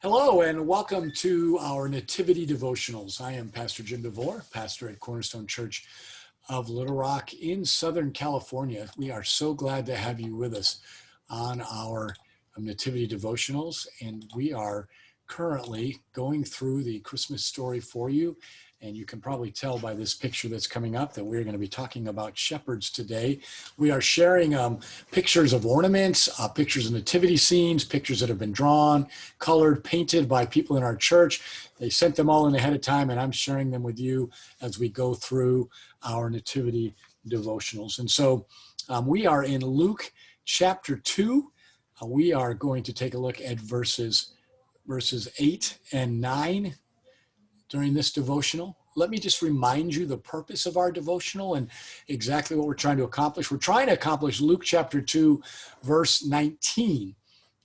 Hello and welcome to our Nativity Devotionals. I am Pastor Jim Devore, pastor at Cornerstone Church of Littlerock in Southern California. We are so glad to have you with us on our Nativity Devotionals, and we are currently going through the Christmas story for you. And you can probably tell by this picture that's coming up that we're going to be talking about shepherds today. We are sharing pictures of ornaments, pictures of nativity scenes, pictures that have been drawn, colored, painted by people in our church. They sent them all in ahead of time, and I'm sharing them with you as we go through our nativity devotionals. And so we are in Luke chapter 2. We are going to take a look at verses 8 and 9 during this devotional. Let me just remind you the purpose of our devotional and exactly what we're trying to accomplish. We're trying to accomplish Luke chapter 2, verse 19.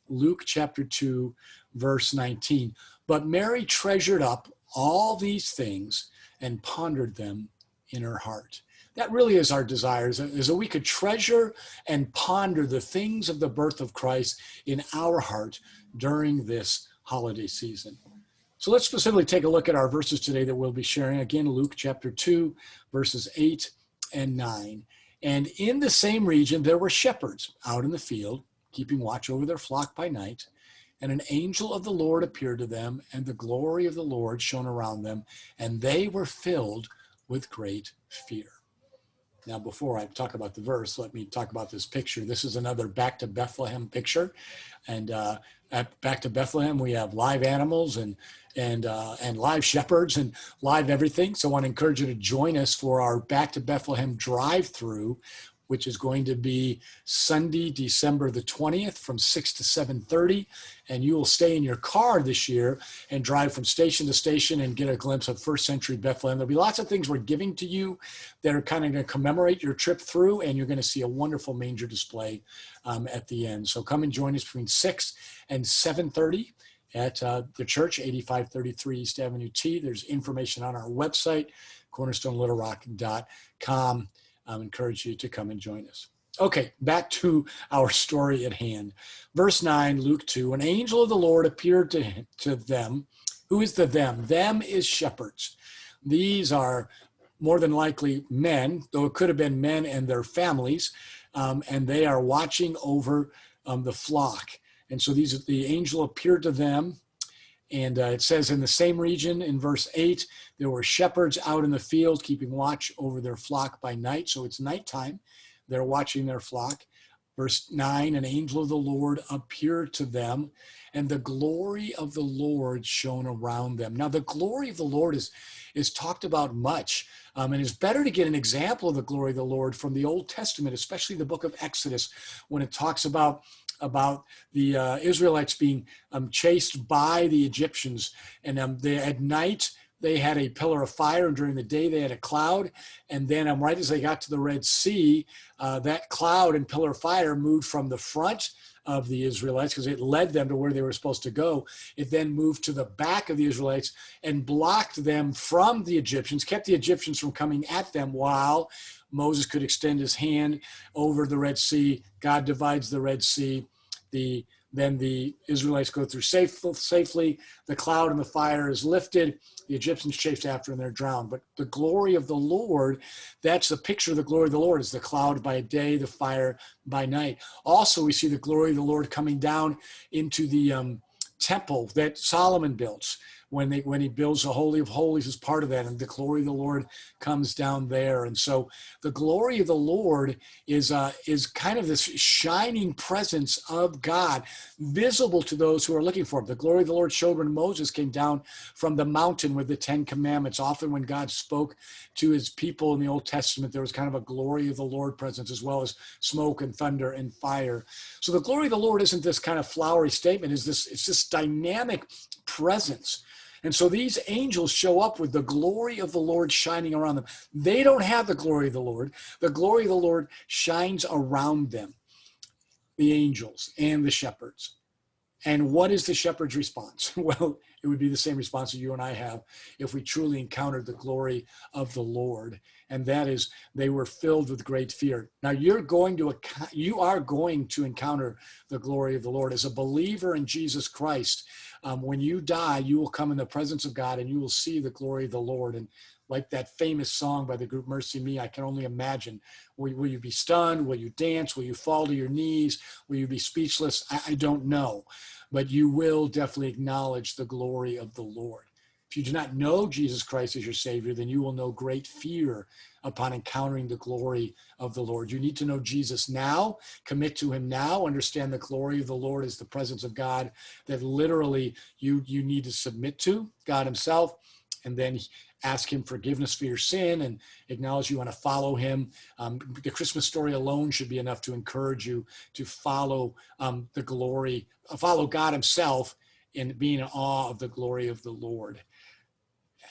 Luke chapter 2, verse 19. But Mary treasured up all these things and pondered them in her heart. That really is our desire, is that we could treasure and ponder the things of the birth of Christ in our heart during this holiday season. So let's specifically take a look at our verses today that we'll be sharing. Again, Luke chapter 2, verses 8 and 9. And in the same region, there were shepherds out in the field, keeping watch over their flock by night. And an angel of the Lord appeared to them, and the glory of the Lord shone around them, and they were filled with great fear. Now, before I talk about the verse, let me talk about this picture. This is another Back to Bethlehem picture. And at Back to Bethlehem, we have live animals and live shepherds and live everything. So I want to encourage you to join us for our Back to Bethlehem drive-through, which is going to be Sunday, December the 20th from 6 to 7:30. And you will stay in your car this year and drive from station to station and get a glimpse of first century Bethlehem. There'll be lots of things we're giving to you that are kind of going to commemorate your trip through, and you're going to see a wonderful manger display at the end. So come and join us between 6 and 7:30 at the church, 8533 East Avenue T. There's information on our website, cornerstonelittlerock.com. I encourage you to come and join us. Okay, back to our story at hand. Verse 9, Luke 2, an angel of the Lord appeared to them. Who is the them? Them is shepherds. These are more than likely men, though it could have been men and their families, and they are watching over the flock. And so the angel appeared to them. And it says in the same region in verse 8, there were shepherds out in the field keeping watch over their flock by night. So it's nighttime. They're watching their flock. Verse 9, an angel of the Lord appeared to them, and the glory of the Lord shone around them. Now, the glory of the Lord is talked about much, and it's better to get an example of the glory of the Lord from the Old Testament, especially the book of Exodus, when it talks about the Israelites being chased by the Egyptians. And at night, they had a pillar of fire, and during the day, they had a cloud. And then right as they got to the Red Sea, that cloud and pillar of fire moved from the front of the Israelites because it led them to where they were supposed to go. It then moved to the back of the Israelites and blocked them from the Egyptians, kept the Egyptians from coming at them while Moses could extend his hand over the Red Sea. God divides the Red Sea. Then the Israelites go through safely. The cloud and the fire is lifted. The Egyptians chased after and they're drowned. But the glory of the Lord, that's the picture of the glory of the Lord, is the cloud by day, the fire by night. Also, we see the glory of the Lord coming down into the temple that Solomon built. When he builds the Holy of Holies as part of that, and the glory of the Lord comes down there. And so the glory of the Lord is kind of this shining presence of God, visible to those who are looking for him. The glory of the Lord showed when Moses came down from the mountain with the 10 Commandments. Often when God spoke to his people in the Old Testament, there was kind of a glory of the Lord presence, as well as smoke and thunder and fire. So the glory of the Lord isn't this kind of flowery statement. It's this dynamic presence. And so these angels show up with the glory of the Lord shining around them. They don't have the glory of the Lord. The glory of the Lord shines around them, the angels and the shepherds. And what is the shepherd's response? Well, it would be the same response that you and I have if we truly encountered the glory of the Lord. and that is they were filled with great fear. Now you are going to encounter the glory of the Lord as a believer in Jesus Christ. When you die, you will come in the presence of God and you will see the glory of the Lord. And like that famous song by the group Mercy Me, I can only imagine. Will you be stunned? Will you dance? Will you fall to your knees? Will you be speechless? I don't know, but you will definitely acknowledge the glory of the Lord. If you do not know Jesus Christ as your Savior, then you will know great fear upon encountering the glory of the Lord. You need to know Jesus now, commit to him now, understand the glory of the Lord is the presence of God that literally you need to submit to, God himself, and then ask him forgiveness for your sin and acknowledge you want to follow him. The Christmas story alone should be enough to encourage you to follow the glory, follow God himself in being in awe of the glory of the Lord.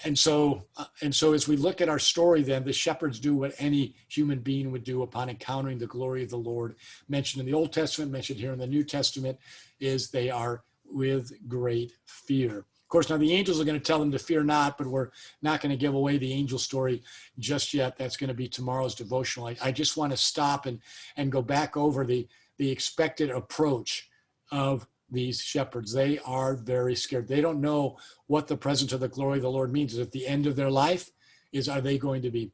And so as we look at our story, then the shepherds do what any human being would do upon encountering the glory of the Lord. Mentioned in the Old Testament, mentioned here in the New Testament, is they are with great fear. Of course, now the angels are going to tell them to fear not, but we're not going to give away the angel story just yet. That's going to be tomorrow's devotional. I just want to stop and go back over the expected approach of these shepherds. They are very scared. They don't know what the presence of the glory of the Lord means. At the end of their life, are they going to be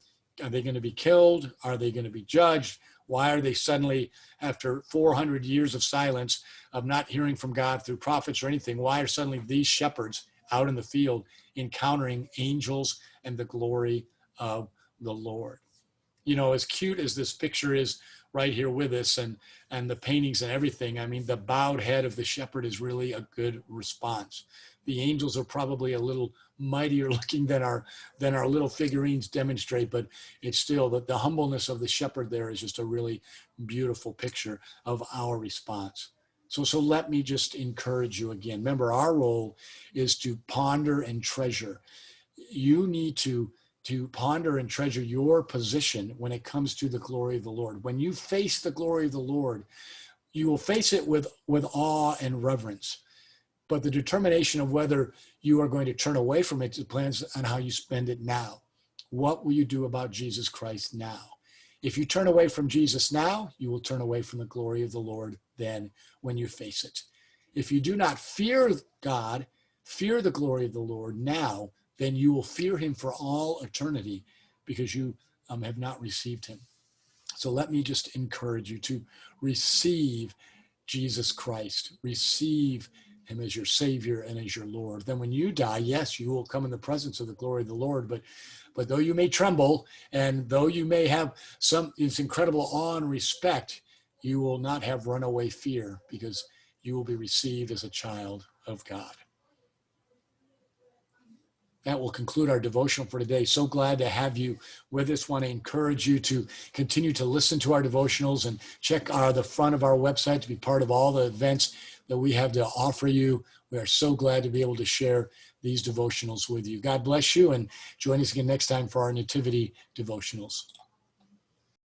killed? Are they going to be judged? Why are they suddenly, after 400 years of silence, of not hearing from God through prophets or anything, why are suddenly these shepherds out in the field encountering angels and the glory of the Lord? You know, as cute as this picture is right here with us and the paintings and everything, I mean, the bowed head of the shepherd is really a good response. The angels are probably a little mightier looking than our little figurines demonstrate, but it's still the humbleness of the shepherd there is just a really beautiful picture of our response. So let me just encourage you again. Remember, our role is to ponder and treasure. You need to ponder and treasure your position when it comes to the glory of the Lord. When you face the glory of the Lord, you will face it with awe and reverence. But the determination of whether you are going to turn away from it depends on how you spend it now. What will you do about Jesus Christ now? If you turn away from Jesus now, you will turn away from the glory of the Lord then when you face it. If you do not fear God, fear the glory of the Lord now, then you will fear him for all eternity because you have not received him. So let me just encourage you to receive Jesus Christ, receive him as your Savior and as your Lord. Then when you die, yes, you will come in the presence of the glory of the Lord, but though you may tremble and though you may have this incredible awe and respect, you will not have runaway fear because you will be received as a child of God. That will conclude our devotional for today. So glad to have you with us. Want to encourage you to continue to listen to our devotionals and check the front of our website to be part of all the events that we have to offer you. We are so glad to be able to share these devotionals with you. God bless you, and join us again next time for our Nativity Devotionals.